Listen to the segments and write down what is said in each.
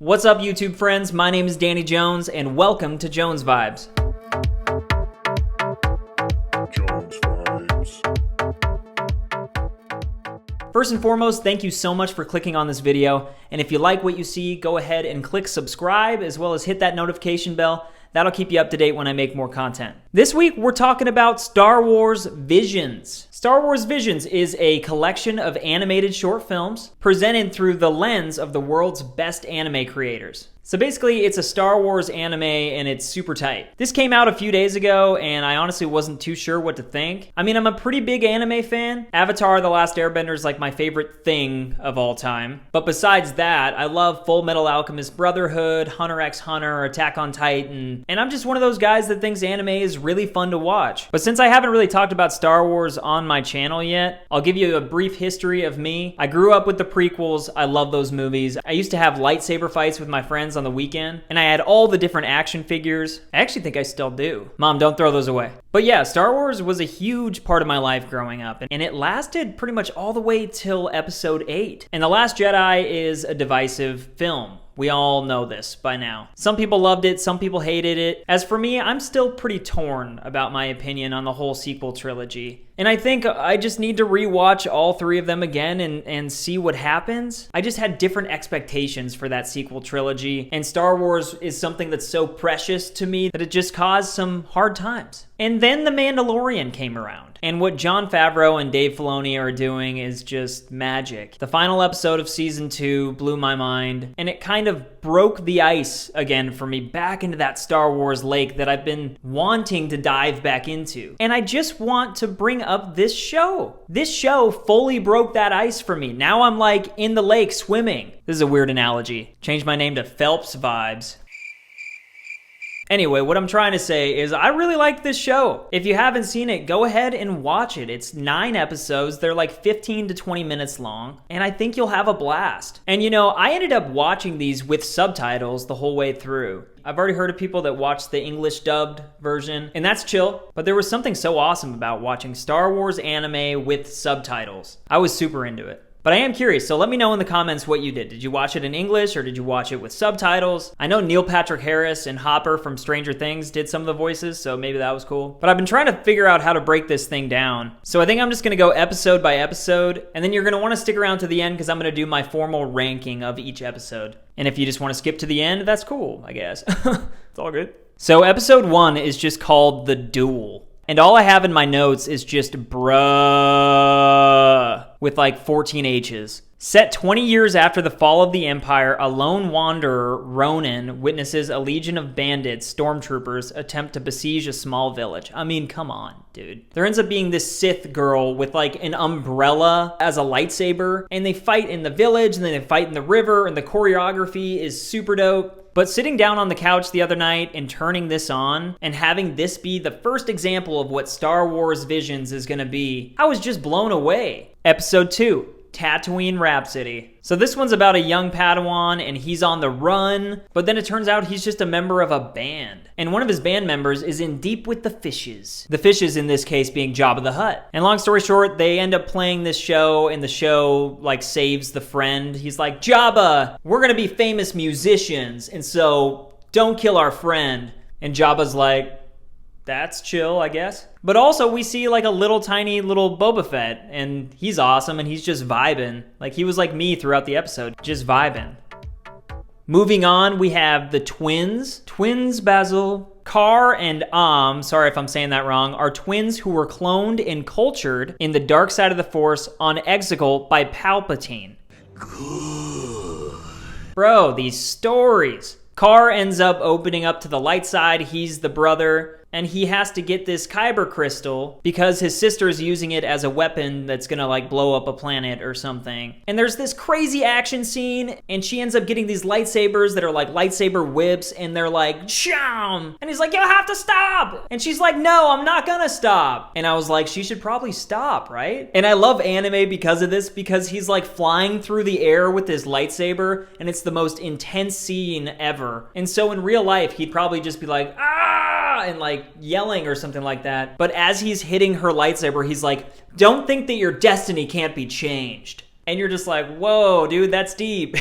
What's up, YouTube friends? My name is Danny Jones, and welcome to Jones Vibes. Jones Vibes. First and foremost, thank you so much for clicking on this video. And if you like what you see, go ahead and click subscribe as well as hit that notification bell. That'll keep you up to date when I make more content. This week, we're talking about Star Wars Visions. Star Wars Visions is a collection of animated short films presented through the lens of the world's best anime creators. So basically, it's a Star Wars anime and it's super tight. This came out a few days ago and I honestly wasn't too sure what to think. I mean, I'm a pretty big anime fan. Avatar: The Last Airbender is like my favorite thing of all time. But besides that, I love Full Metal Alchemist Brotherhood, Hunter x Hunter, Attack on Titan, and I'm just one of those guys that thinks anime is really fun to watch. But since I haven't really talked about Star Wars on my channel yet, I'll give you a brief history of me. I grew up with the prequels. I love those movies. I used to have lightsaber fights with my friends on the weekend, and I had all the different action figures. I actually think I still do. Mom, don't throw those away. But yeah, Star Wars was a huge part of my life growing up, and it lasted pretty much all the way till episode 8. And The Last Jedi is a divisive film. We all know this by now. Some people loved it, some people hated it. As for me, I'm still pretty torn about my opinion on the whole sequel trilogy. And I think I just need to rewatch all three of them again and see what happens. I just had different expectations for that sequel trilogy, and Star Wars is something that's so precious to me that it just caused some hard times. And then The Mandalorian came around. And what Jon Favreau and Dave Filoni are doing is just magic. The final episode of season 2 blew my mind, and it kind of broke the ice again for me back into that Star Wars lake that I've been wanting to dive back into. And I just want to bring up this show. This show fully broke that ice for me. Now I'm like in the lake swimming. This is a weird analogy. Change my name to Phelps Vibes. Anyway, what I'm trying to say is I really like this show. If you haven't seen it, go ahead and watch it. It's 9 episodes. They're like 15 to 20 minutes long, and I think you'll have a blast. And you know, I ended up watching these with subtitles the whole way through. I've already heard of people that watched the English dubbed version, and that's chill, but there was something so awesome about watching Star Wars anime with subtitles. I was super into it. But I am curious, so let me know in the comments what you did. Did you watch it in English or did you watch it with subtitles? I know Neil Patrick Harris and Hopper from Stranger Things did some of the voices, so maybe that was cool. But I've been trying to figure out how to break this thing down. So I think I'm just gonna go episode by episode, and then you're gonna wanna stick around to the end because I'm gonna do my formal ranking of each episode. And if you just wanna skip to the end, that's cool, I guess. It's all good. So episode 1 is just called The Duel. And all I have in my notes is just bruh with like 14 H's. Set 20 years after the fall of the Empire, a lone wanderer, Ronin, witnesses a legion of bandits, stormtroopers, attempt to besiege a small village. I mean, come on, dude. There ends up being this Sith girl with like an umbrella as a lightsaber, and they fight in the village, and then they fight in the river, and the choreography is super dope. But sitting down on the couch the other night and turning this on and having this be the first example of what Star Wars Visions is gonna be, I was just blown away. Episode 2. Tatooine Rhapsody. So this one's about a young Padawan and he's on the run, but then it turns out he's just a member of a band. And one of his band members is in deep with the fishes. The fishes in this case being Jabba the Hutt. And long story short, they end up playing this show and the show like saves the friend. He's like, Jabba, we're gonna be famous musicians, and so don't kill our friend. And Jabba's like, that's chill, I guess. But also we see like a little tiny little Boba Fett, and he's awesome and he's just vibing. Like he was like me throughout the episode, just vibing. Moving on, we have the twins. Twins Basil, Kar and sorry if I'm saying that wrong, are twins who were cloned and cultured in the dark side of the Force on Exegol by Palpatine. Good. Bro, these stories. Kar ends up opening up to the light side. He's the brother, and he has to get this Kyber crystal because his sister's using it as a weapon that's gonna like blow up a planet or something. And there's this crazy action scene, and she ends up getting these lightsabers that are like lightsaber whips, and they're like, sham! And he's like, you have to stop! And she's like, no, I'm not gonna stop. And I was like, she should probably stop, right? And I love anime because of this, because he's like flying through the air with his lightsaber, and it's the most intense scene ever. And so in real life, he'd probably just be like, ah! And like yelling or something like that. But as he's hitting her lightsaber, he's like, don't think that your destiny can't be changed. And you're just like, whoa, dude, that's deep.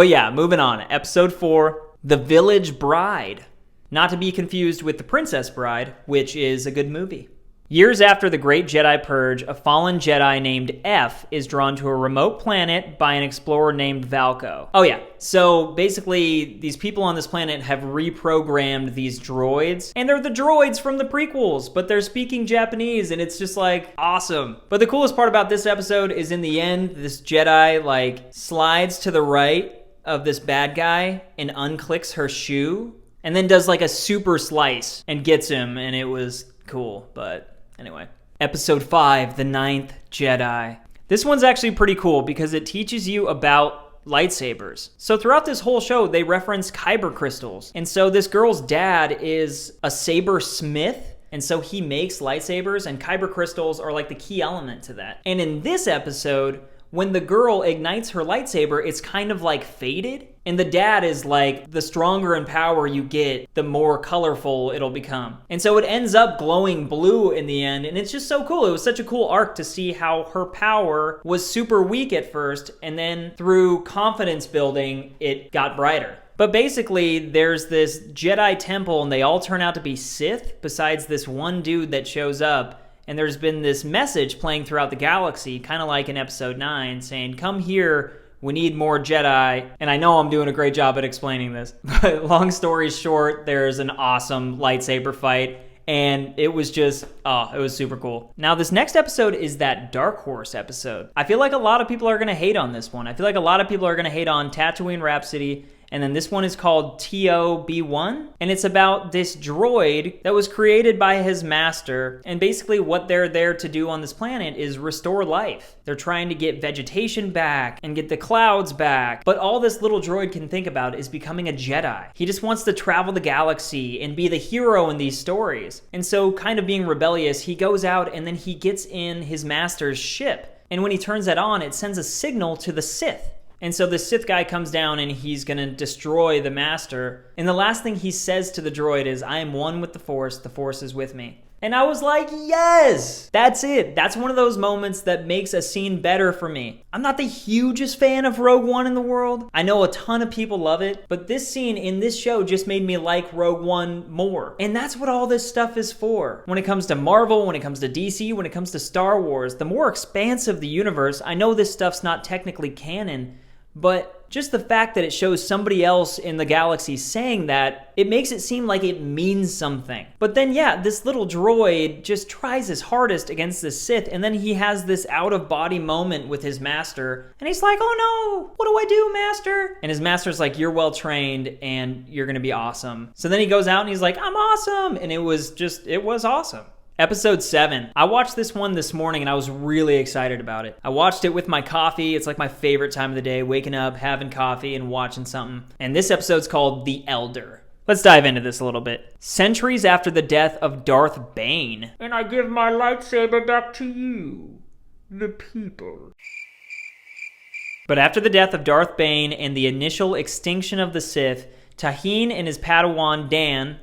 But yeah, moving on. Episode 4, The Village Bride. Not to be confused with The Princess Bride, which is a good movie. Years after the Great Jedi Purge, a fallen Jedi named F is drawn to a remote planet by an explorer named Valko. Oh yeah, so basically these people on this planet have reprogrammed these droids, and they're the droids from the prequels, but they're speaking Japanese, and it's just like awesome. But the coolest part about this episode is in the end, this Jedi like slides to the right of this bad guy and unclicks her shoe, and then does like a super slice and gets him, and it was cool, but anyway. Episode 5, The Ninth Jedi. This one's actually pretty cool because it teaches you about lightsabers. So throughout this whole show, they reference kyber crystals. And so this girl's dad is a saber smith, and so he makes lightsabers, and kyber crystals are like the key element to that. And in this episode, when the girl ignites her lightsaber, it's kind of like faded. And the dad is like, the stronger in power you get, the more colorful it'll become. And so it ends up glowing blue in the end. And it's just so cool. It was such a cool arc to see how her power was super weak at first. And then through confidence building, it got brighter. But basically, there's this Jedi temple and they all turn out to be Sith, besides this one dude that shows up. And there's been this message playing throughout the galaxy, kind of like in episode 9, saying, come here, we need more Jedi. And I know I'm doing a great job at explaining this, but long story short, there's an awesome lightsaber fight, and it was just, it was super cool. Now, this next episode is that Dark Horse episode. I feel like a lot of people are going to hate on this one. I feel like a lot of people are going to hate on Tatooine Rhapsody. And then this one is called TOB1, and it's about this droid that was created by his master, and basically what they're there to do on this planet is restore life. They're trying to get vegetation back and get the clouds back, but all this little droid can think about is becoming a Jedi. He just wants to travel the galaxy and be the hero in these stories. And so, kind of being rebellious, he goes out and then he gets in his master's ship. And when he turns that on, it sends a signal to the Sith. And so the Sith guy comes down and he's going to destroy the master. And the last thing he says to the droid is, I am one with the Force is with me. And I was like, yes, that's it. That's one of those moments that makes a scene better for me. I'm not the hugest fan of Rogue One in the world. I know a ton of people love it, but this scene in this show just made me like Rogue One more. And that's what all this stuff is for. When it comes to Marvel, when it comes to DC, when it comes to Star Wars, the more expansive the universe, I know this stuff's not technically canon, but just the fact that it shows somebody else in the galaxy saying that, it makes it seem like it means something. But then yeah, this little droid just tries his hardest against the Sith, and then he has this out-of-body moment with his master, and he's like, oh no, what do I do, master? And his master's like, you're well-trained, and you're gonna be awesome. So then he goes out and he's like, I'm awesome! And it was awesome. Episode 7. I watched this one this morning and I was really excited about it. I watched it with my coffee. It's like my favorite time of the day, waking up, having coffee, and watching something. And this episode's called The Elder. Let's dive into this a little bit. Centuries after the death of Darth Bane. And I give my lightsaber back to you, the people. But after the death of Darth Bane and the initial extinction of the Sith, Taheen and his Padawan Dan,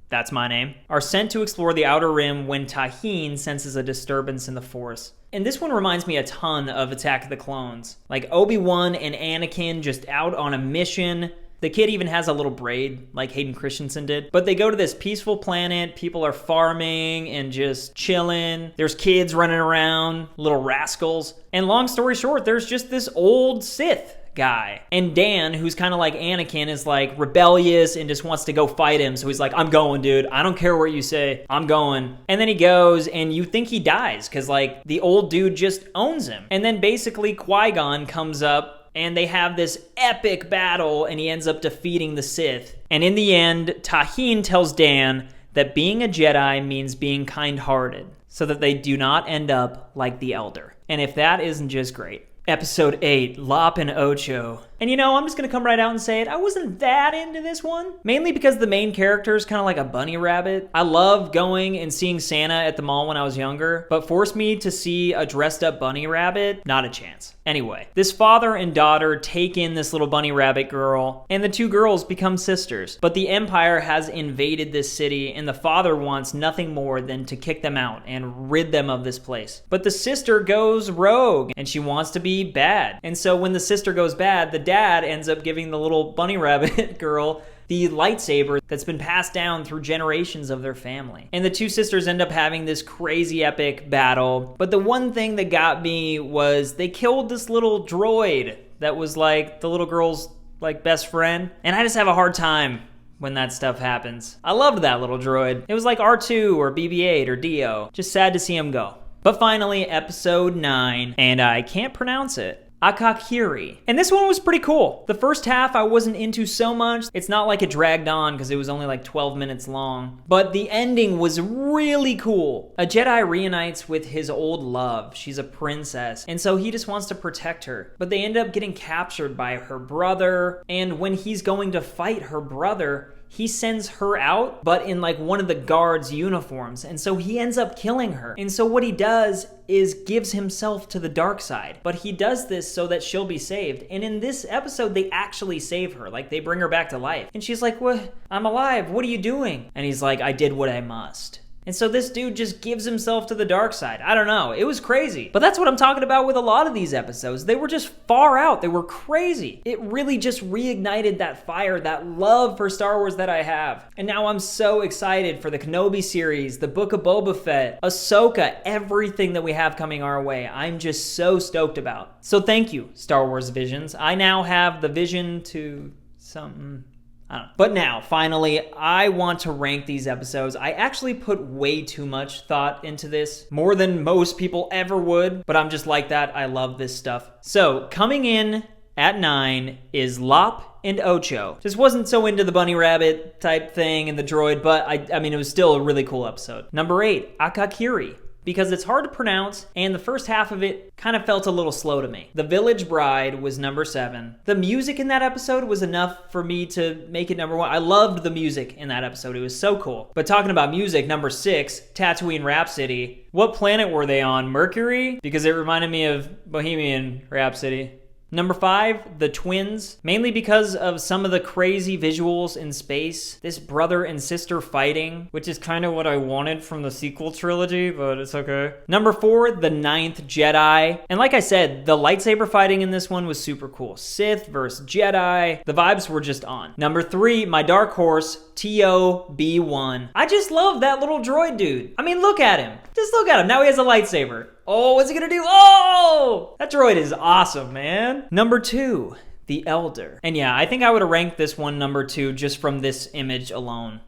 that's my name, are sent to explore the Outer Rim when Taheen senses a disturbance in the Force. And this one reminds me a ton of Attack of the Clones. Like Obi-Wan and Anakin just out on a mission. The kid even has a little braid, like Hayden Christensen did. But they go to this peaceful planet, people are farming and just chilling. There's kids running around, little rascals. And long story short, there's just this old Sith guy. And Dan, who's kind of like Anakin, is like rebellious and just wants to go fight him. So he's like, I'm going, dude. I don't care what you say. I'm going. And then he goes, and you think he dies because like the old dude just owns him. And then basically Qui-Gon comes up and they have this epic battle and he ends up defeating the Sith. And in the end, Taheen tells Dan that being a Jedi means being kind-hearted so that they do not end up like the Elder. And if that isn't just great. Episode 8, Lop and Ocho. And you know, I'm just gonna come right out and say it. I wasn't that into this one. Mainly because the main character is kind of like a bunny rabbit. I loved going and seeing Santa at the mall when I was younger, but forced me to see a dressed up bunny rabbit? Not a chance. Anyway, this father and daughter take in this little bunny rabbit girl, and the two girls become sisters. But the Empire has invaded this city, and the father wants nothing more than to kick them out and rid them of this place. But the sister goes rogue, and she wants to be bad. And so when the sister goes bad, the dad ends up giving the little bunny rabbit girl the lightsaber that's been passed down through generations of their family. And the two sisters end up having this crazy epic battle. But the one thing that got me was they killed this little droid that was like the little girl's like best friend. And I just have a hard time when that stuff happens. I loved that little droid. It was like R2 or BB-8 or Dio. Just sad to see him go. But finally, episode 9, and I can't pronounce it. Akakiri. And this one was pretty cool. The first half I wasn't into so much. It's not like it dragged on because it was only like 12 minutes long. But the ending was really cool. A Jedi reunites with his old love. She's a princess. And so he just wants to protect her. But they end up getting captured by her brother. And when he's going to fight her brother, he sends her out, but in like one of the guards' uniforms. And so he ends up killing her. And so what he does is gives himself to the dark side. But he does this so that she'll be saved. And in this episode, they actually save her. Like they bring her back to life. And she's like, "What? I'm alive. What are you doing?" And he's like, "I did what I must." And so this dude just gives himself to the dark side. I don't know. It was crazy. But that's what I'm talking about with a lot of these episodes. They were just far out. They were crazy. It really just reignited that fire, that love for Star Wars that I have. And now I'm so excited for the Kenobi series, the Book of Boba Fett, Ahsoka, everything that we have coming our way. I'm just so stoked about. So thank you, Star Wars Visions. I now have the vision to something. I don't know. But now, finally, I want to rank these episodes. I actually put way too much thought into this, more than most people ever would, but I'm just like that. I love this stuff. So, coming in at 9 is Lop and Ocho. Just wasn't so into the bunny rabbit type thing and the droid, but I mean, it was still a really cool episode. Number 8, Akakiri, because it's hard to pronounce, and the first half of it kind of felt a little slow to me. The Village Bride was number 7. The music in that episode was enough for me to make it number 1. I loved the music in that episode. It was so cool. But talking about music, number 6, Tatooine Rhapsody. What planet were they on? Mercury? Because it reminded me of Bohemian Rhapsody. Number 5, The Twins, mainly because of some of the crazy visuals in space. This brother and sister fighting, which is kind of what I wanted from the sequel trilogy, but it's okay. Number 4, The Ninth Jedi. And like I said, the lightsaber fighting in this one was super cool. Sith versus Jedi. The vibes were just on. Number 3, my dark horse, Obi-Wan. I just love that little droid dude. I mean, look at him. Just look at him. Now he has a lightsaber. Oh, what's he gonna do? Oh! That droid is awesome, man. Number 2, The Elder. And yeah, I think I would have ranked this one number 2 just from this image alone.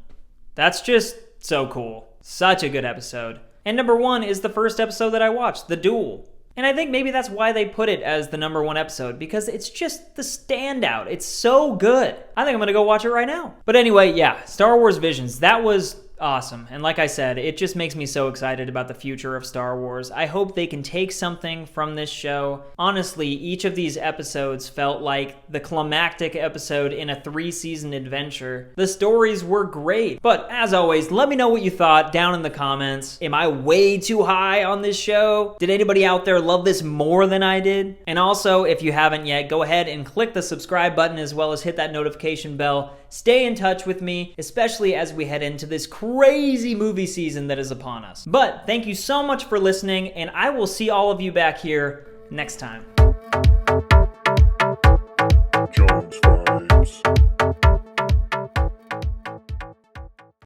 That's just so cool. Such a good episode. And number 1 is the first episode that I watched, The Duel. And I think maybe that's why they put it as the number 1 episode, because it's just the standout. It's so good. I think I'm gonna go watch it right now. But anyway, yeah, Star Wars Visions. That was awesome. And like I said, it just makes me so excited about the future of Star Wars. I hope they can take something from this show. Honestly, each of these episodes felt like the climactic episode in a 3-season adventure. The stories were great. But as always, let me know what you thought down in the comments. Am I way too high on this show? Did anybody out there love this more than I did? And also, if you haven't yet, go ahead and click the subscribe button as well as hit that notification bell. Stay in touch with me, especially as we head into this crazy movie season that is upon us. But thank you so much for listening, and I will see all of you back here next time.